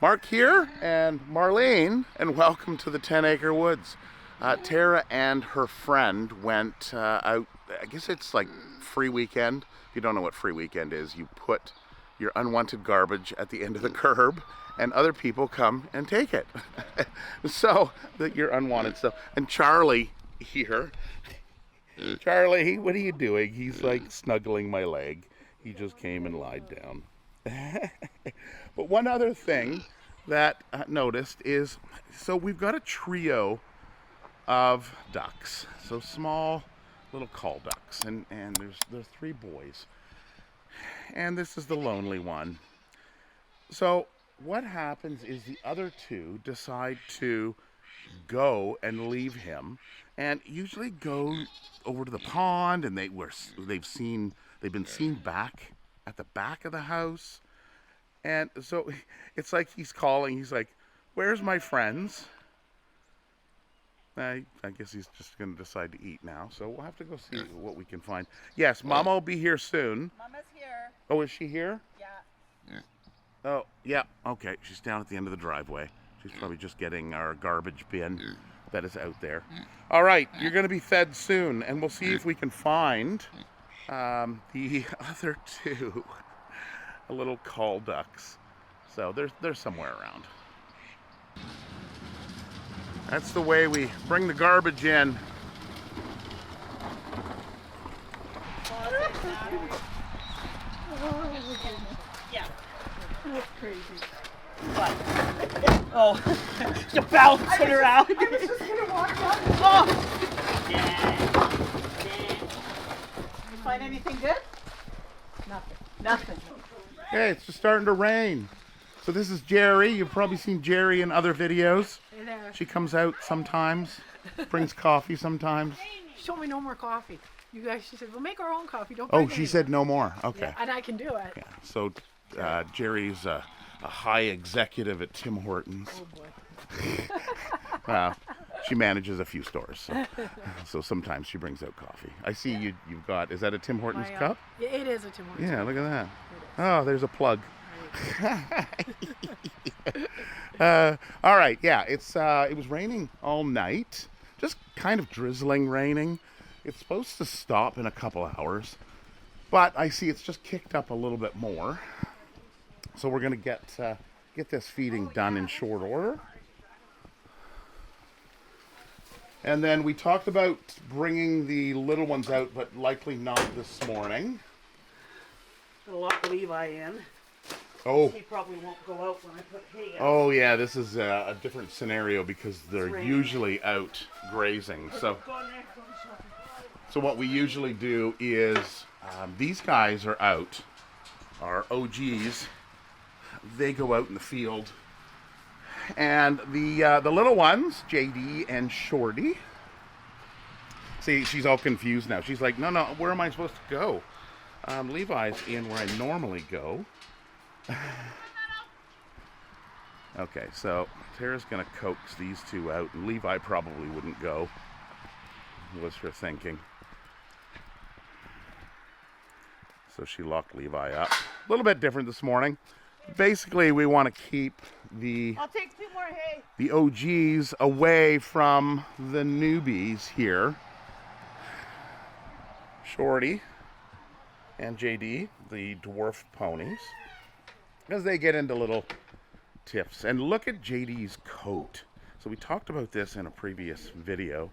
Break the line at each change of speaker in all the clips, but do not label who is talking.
Mark here and Marlene, and welcome to the 10 Acre Woods. Tara and her friend went out, I guess it's like free weekend. If you don't know what free weekend is, you put your unwanted garbage at the end of the curb and other people come and take it. So, your unwanted stuff. And Charlie here, Charlie, what are you doing? He's like snuggling my leg. He just came and lied down. But one other thing that I noticed is, so we've got a trio of ducks, so small little call ducks, and there's three boys, and this is the lonely one. So what happens is the other two decide to go and leave him, and usually go over to the pond, and they've been seen back at the back of the house. And so it's like he's calling, he's like, where's my friends? I guess he's just going to decide to eat now, so we'll have to go see what we can find. Yes, Mama will be here soon.
Mama's here.
Oh, is she here?
Yeah.
Oh, yeah, okay. She's down at the end of the driveway. She's probably just getting our garbage bin that is out there. All right, you're going to be fed soon, and we'll see if we can find the other two little call ducks. So they're somewhere around. That's the way we bring the garbage in.
Yeah. That's crazy. What? Oh, you bounced it around. I was just gonna walk up. Oh. Yeah. You find anything good? Nothing. Nothing.
Hey, it's just starting to rain. So this is Jerry. You've probably seen Jerry in other videos.
Hey there.
She comes out sometimes, brings coffee sometimes.
Show me no more coffee. You guys, she said, we'll make our own coffee. Don't.
Oh, she said no more. Okay.
Yeah, and I can do it.
Yeah. So Jerry's a high executive at Tim Hortons.
Oh boy.
She manages a few stores, so sometimes she brings out coffee. I see you've got. Is that a Tim Hortons cup?
Yeah, it is a Tim Hortons.
Yeah, look at that. Oh, there's a plug. All right, yeah, it was raining all night, just kind of drizzling raining. It's supposed to stop in a couple hours, but I see it's just kicked up a little bit more. So we're gonna get this feeding done in short order. And then we talked about bringing the little ones out, but likely not this morning.
I'll lock Levi in.
Oh.
He probably won't go out when I put hay out.
Oh yeah, this is a different scenario because they're usually out grazing. So what we usually do is these guys are out, our OGs. They go out in the field, and the little ones, JD and Shorty. See, she's all confused now. She's like, no, where am I supposed to go? Levi's in where I normally go. Okay, so Tara's gonna coax these two out, and Levi probably wouldn't go, was her thinking. So she locked Levi up. A little bit different this morning. Basically, we want to keep
I'll take 2 more hay.
the OGs away from the newbies here. Shorty and JD, the dwarf ponies, as they get into little tiffs. And look at JD's coat. So we talked about this in a previous video.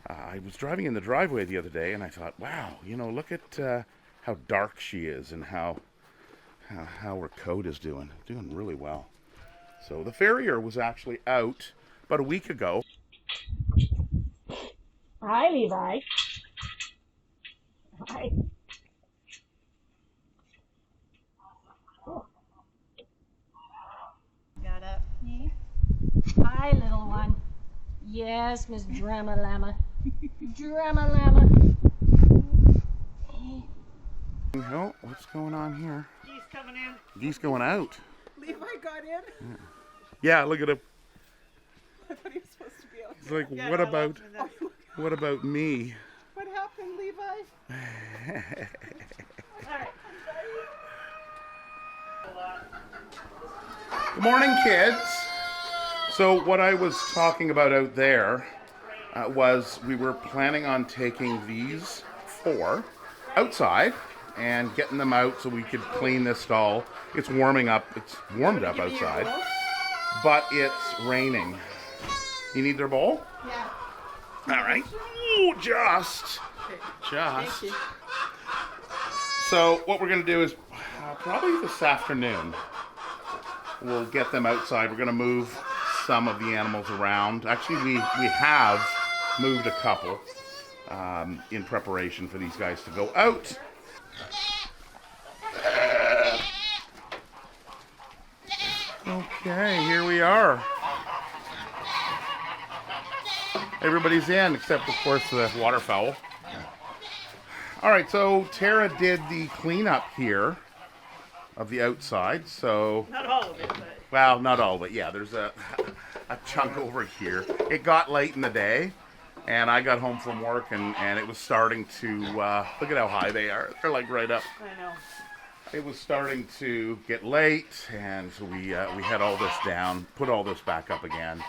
I was driving in the driveway the other day, and I thought, wow, look at how dark she is and how her coat is doing really well. So the farrier was actually out about a week ago.
Hi, Levi. Hi.
Got up. Yeah.
Hi, little one. Yes, Miss Drama Llama. Drama Llama.
Oh, what's going on here?
Geese coming in.
Geese going out.
Levi got in.
Yeah, look at him.
I thought he was supposed to be out.
He's like,
Yeah,
what about me?
What happened, Levi? All right.
Good morning, kids. So what I was talking about out there was we were planning on taking these 4 outside and getting them out so we could clean this stall. It's warming up. It's warmed up outside, but it's raining. You need their bowl?
Yeah.
All right. Ooh, just.
Thank you.
So what we're going to do is probably this afternoon we'll get them outside. We're going to move some of the animals around. Actually, we have moved a couple in preparation for these guys to go out. Okay, here we are. Everybody's in, except of course the waterfowl. All right, so Tara did the cleanup here of the outside. So
Not all of it, but
well, not all of it. Yeah, there's a chunk over here. It got late in the day, and I got home from work, and it was starting to look at how high they are. They're like right up.
I know.
It was starting to get late, and so we had all this down, put all this back up again.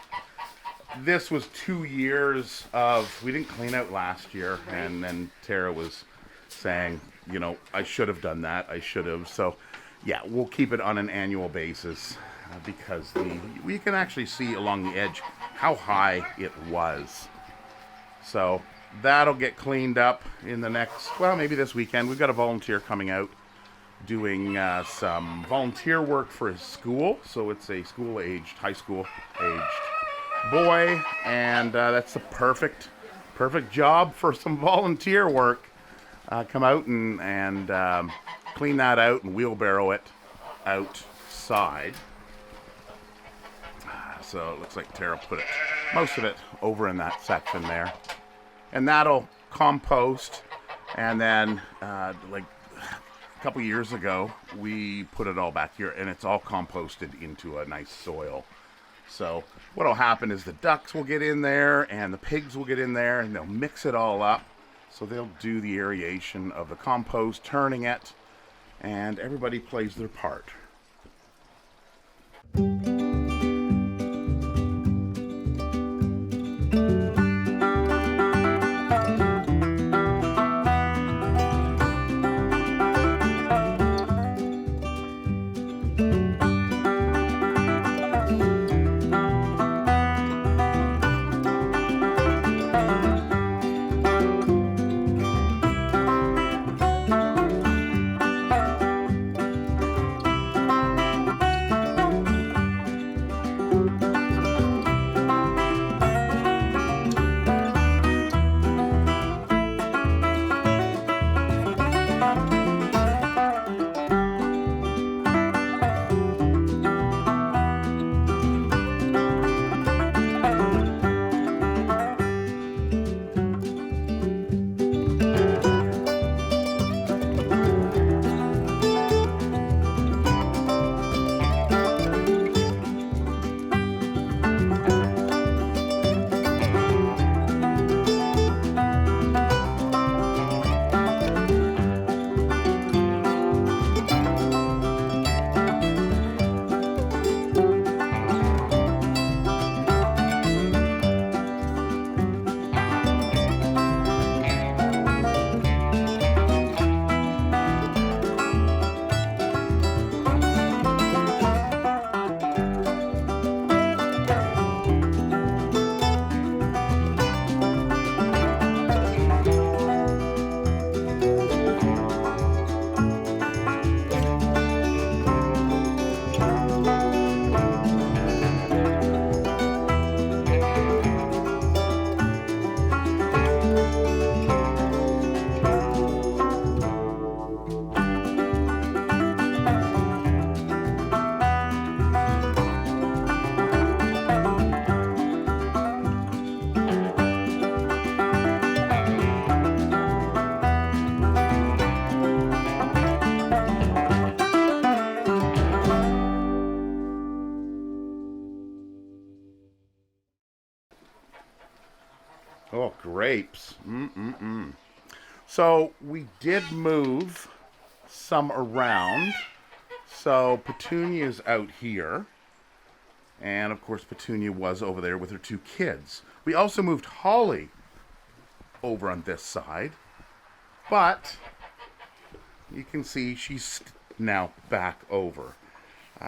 This was 2 years of, we didn't clean out last year, and then Tara was saying, you know, I should have done that, I should have. So yeah, we'll keep it on an annual basis because we can actually see along the edge how high it was. So that'll get cleaned up in the next, well, maybe this weekend. We've got a volunteer coming out doing some volunteer work for his school. So it's a school-aged, high school-aged boy, and that's the perfect job for some volunteer work. Come out and clean that out and wheelbarrow it outside. So it looks like Tara put it, most of it, over in that section there, and that'll compost. And then like a couple years ago, we put it all back here, and it's all composted into a nice soil. So what'll happen is the ducks will get in there and the pigs will get in there, and they'll mix it all up. So they'll do the aeration of the compost, turning it, and everybody plays their part. Oh, grapes. So we did move some around. So Petunia's out here. And of course, Petunia was over there with her 2 kids. We also moved Holly over on this side, but you can see she's now back over.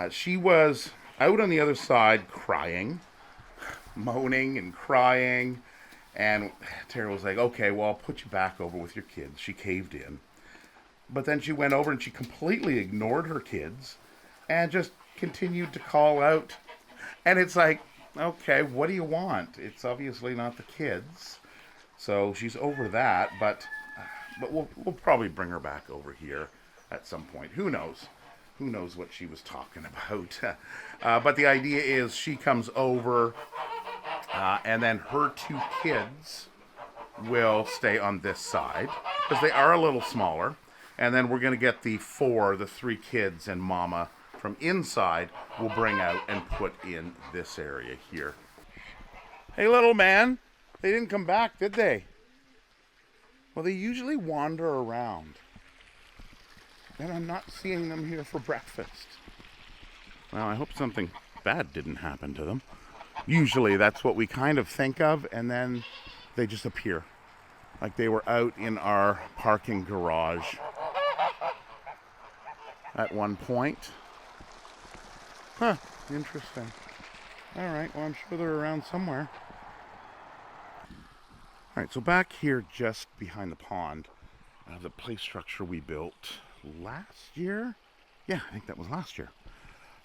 She was out on the other side crying, moaning and crying, and Tara was like, okay, well, I'll put you back over with your kids. She caved in. But then she went over and she completely ignored her kids and just continued to call out. And it's like, okay, what do you want? It's obviously not the kids. So she's over that, but we'll probably bring her back over here at some point. Who knows? Who knows what she was talking about? But the idea is she comes over, and then her 2 kids will stay on this side because they are a little smaller. And then we're going to get the 3 kids and Mama from inside we'll bring out and put in this area here. Hey, little man. They didn't come back, did they? Well, they usually wander around. And I'm not seeing them here for breakfast. Well, I hope something bad didn't happen to them. Usually that's what we kind of think of, and then they just appear. Like they were out in our parking garage at one point. Huh, interesting. All right, well, I'm sure they're around somewhere. All right, so back here just behind the pond, the play structure we built last year. Yeah, I think that was last year.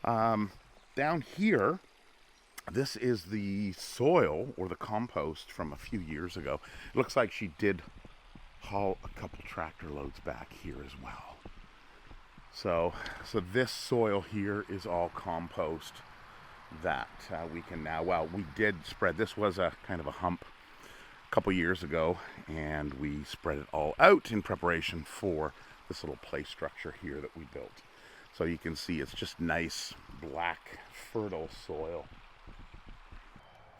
Down here, this is the soil or the compost from a few years ago. It looks like she did haul a couple tractor loads back here as well. So this soil here is all compost that we can now, well, we did spread. This was a kind of a hump a couple years ago, and we spread it all out in preparation for this little play structure here that we built. So you can see it's just nice, black, fertile soil.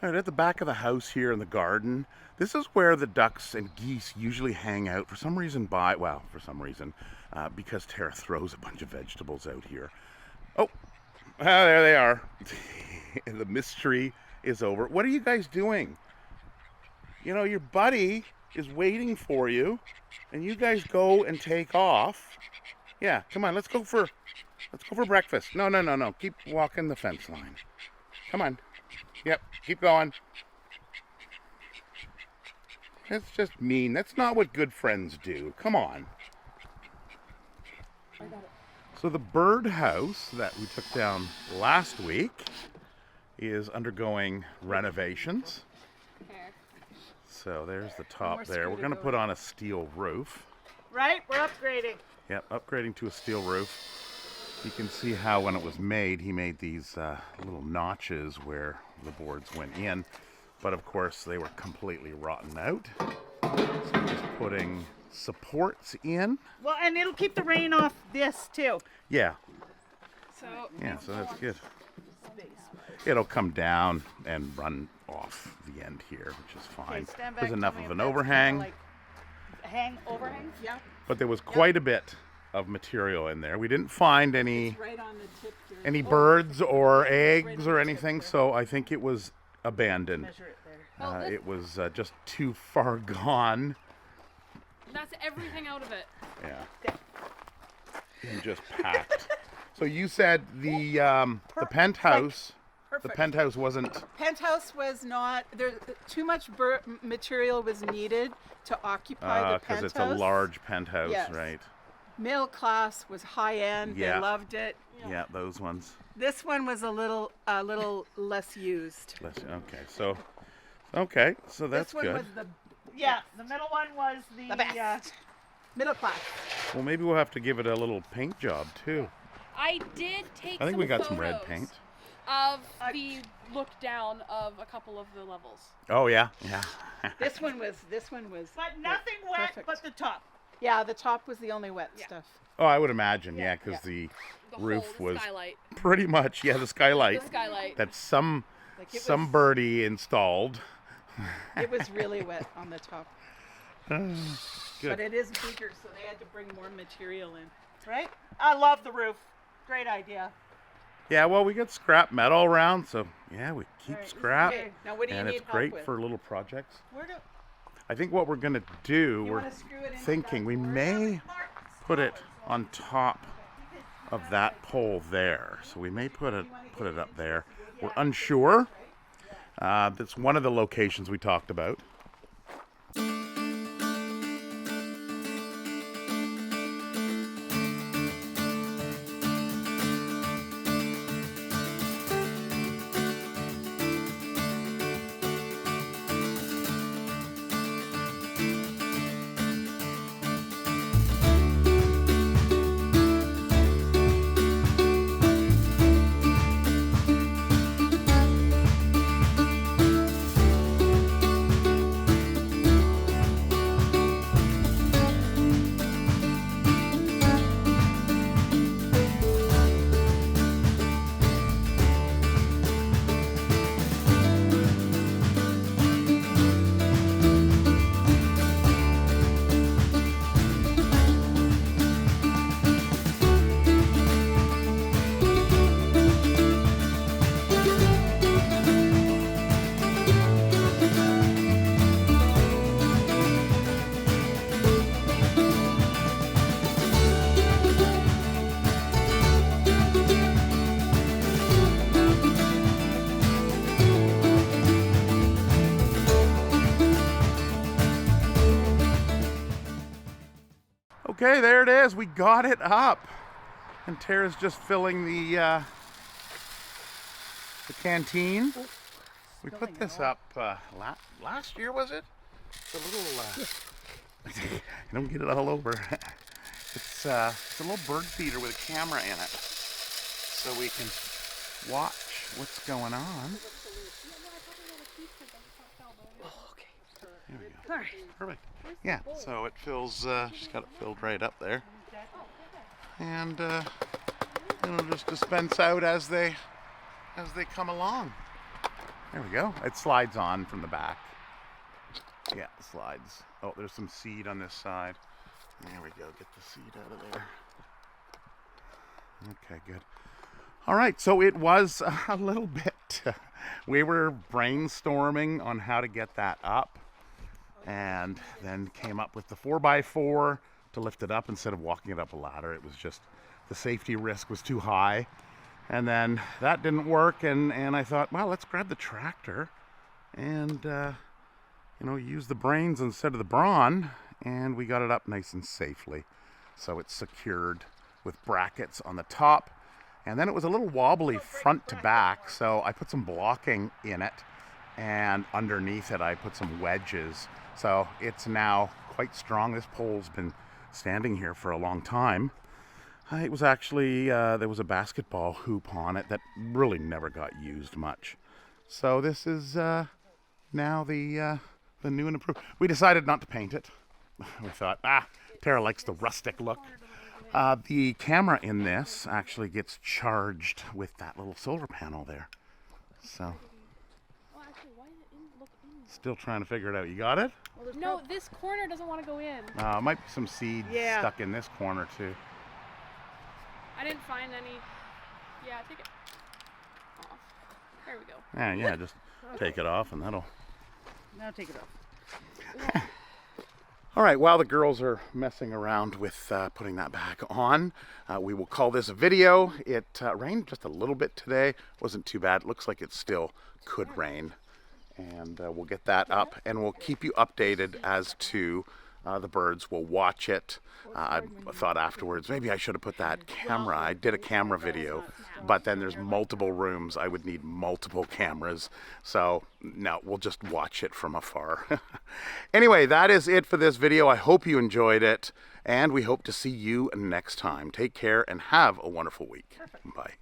All right, at the back of the house here in the garden, this is where the ducks and geese usually hang out for some reason because Tara throws a bunch of vegetables out here. Oh, there they are. The mystery is over. What are you guys doing? You know, your buddy is waiting for you, and you guys go and take off. Yeah, come on, let's go for breakfast. No. Keep walking the fence line. Come on. Yep, keep going. That's just mean. That's not what good friends do. Come on. So the birdhouse that we took down last week is undergoing renovations. So there's the top there. We're going to put on a steel roof.
Right? We're upgrading.
Yep, upgrading to a steel roof. You can see how when it was made, he made these little notches where the boards went in. But of course, they were completely rotten out. So I'm just putting supports in.
Well, and it'll keep the rain off this too.
Yeah.
So
That's good. It'll come down and run off the end here, which is fine.
Okay, stand back,
There's enough
tell me
of
if
an
that's
overhang.
Like overhangs? Yeah.
But there was quite a bit of material in there. We didn't find any
Right on the tip there.
any birds or eggs or anything, so I think it was abandoned.
Measure it there.
It was just too far gone.
That's everything out of it.
Yeah. And just packed. So you said the penthouse. The
Perfect.
penthouse wasn't.
Penthouse was not there. Too much material was needed to occupy the
Because
penthouse.
it's a large penthouse,
Yes.
right?
Middle class was high end.
Yeah.
They loved it.
Yeah, those ones.
This one was a little less used.
Okay, so that's
this one
good.
was the
Yeah, the middle one was
the best. Middle class.
Well, maybe we'll have to give it a little paint job too.
I did take
I think
some
we got some red
photos
paint.
of the look down of a couple of the levels.
Oh yeah.
This one was.
But nothing wet
perfect.
but the top.
Yeah, the top was the only wet
Yeah.
stuff.
Oh, I would imagine, yeah, because
Yeah.
the
The
roof
whole,
was
skylight.
pretty much, the skylight
The skylight.
that some
Like it
birdie installed.
It was really wet on the top.
Good.
But it is bigger, so they had to bring more material in.
Right? I love the roof. Great idea.
Yeah, well, we got scrap metal around, so yeah, we keep scrap.
Okay, now what do you
And
need
it's
help
great
with?
for little projects.
Where do
I think what we're going to do,
you
we're
want to screw it in?
thinking we may put it on top of that pole there. So we may put it up there. We're unsure. That's one of the locations we talked about. Okay, there it is. We got it up. And Tara's just filling the canteen. We put this up last year, was it? It's a little, don't get it all over. It's a little bird feeder with a camera in it. So we can watch what's going on. There we go.
All right.
Perfect. Yeah, so it fills, she's got it filled right up there. And it'll just dispense out as they come along. There we go. It slides on from the back. Yeah, it slides. Oh, there's some seed on this side. There we go. Get the seed out of there. Okay, good. All right, so it was a little bit, we were brainstorming on how to get that up, and then came up with the 4x4 to lift it up instead of walking it up a ladder. It was just, the safety risk was too high. And then that didn't work, and I thought, well, let's grab the tractor and, use the brains instead of the brawn, and we got it up nice and safely. So it's secured with brackets on the top. And then it was a little wobbly front to back, so I put some blocking in it, and underneath it I put some wedges. So it's now quite strong. This pole's been standing here for a long time. It was actually, there was a basketball hoop on it that really never got used much. So this is now the new and improved. We decided not to paint it. We thought, Tara likes the rustic look. The camera in this actually gets charged with that little solar panel there. So, still trying to figure it out. You got it?
No, this corner doesn't want to go in.
Might be some seeds stuck in this corner too.
I didn't find any. Yeah, take it off. There we go.
Yeah, just take it off and that'll...
Now take it off.
All right, while the girls are messing around with putting that back on, we will call this a video. It rained just a little bit today. Wasn't too bad. It looks like it still could rain. And we'll get that up, and we'll keep you updated as to the birds. We'll watch it. I thought afterwards, maybe I should have put that camera. I did a camera video, but then there's multiple rooms. I would need multiple cameras. So no, we'll just watch it from afar. Anyway, that is it for this video. I hope you enjoyed it, and we hope to see you next time. Take care and have a wonderful week. Bye.